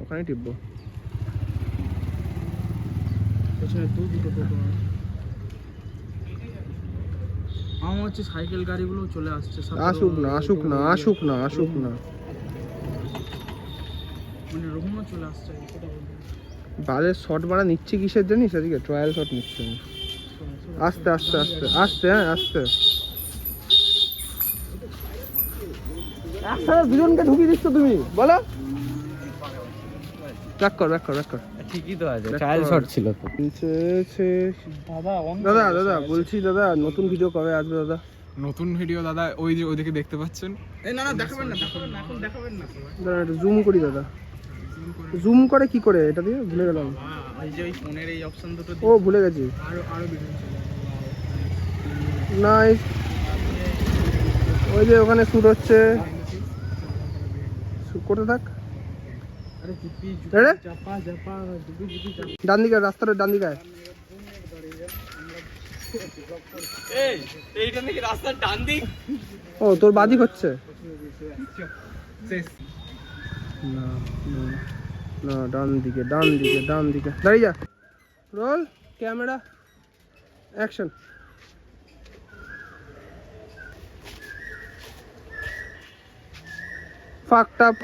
ওখানে টিপবো। পেছনে দুটো টোটো আমার হচ্ছে সাইকেল গাড়িগুলো চলে আসছে। আসুক না আসুক না আসুক না আসুক না, মানে রোহনও চলে আসছে। বাজের শট মারা নিচ্ছি কিসের জানিস? আজকে ট্রায়াল শট নিচ্ছি আমি। আস্তে আস্তে আস্তে আস্তে, হ্যাঁ আস্তে। একসাথে দুজনকে ঢুকিয়ে দিচ্ছ তুমি, বলো। ব্যাক কর ব্যাক কর ব্যাক কর। ঠিকই তো আছে, ট্রায়াল শট ছিল তো। দাদা দাদা বলছি দাদা, নতুন ভিডিও কবে আসবে দাদা? নতুন ভিডিও দাদা ওই যে ওইদিকে দেখতে পাচ্ছেন। এই না দেখাবেন না, এখন দেখাবেন না। দাদা একটু জুম করি দাদা। জুম করে কি করে এটা দিয়ে ভুলে গেলাম। এই যে ওই ফোনের এই অপশন দুটো ও ভুলে গেছি। আরো ভিডিও চলে নাইস। ওই যে ওখানে শুট হচ্ছে, করতে থাক। আরে জুপি এরে? চাপা জুপি চাপা। ডান দিকে, রাস্তার ডান দিকে। এইটা নাকি রাস্তার ডান দিক? ও তোর বাদিক হচ্ছে না না না, ডান দিকে ডান দিকে ডান দিকে। দাঁড়িয়ে যা। Roll camera action. Fucked up.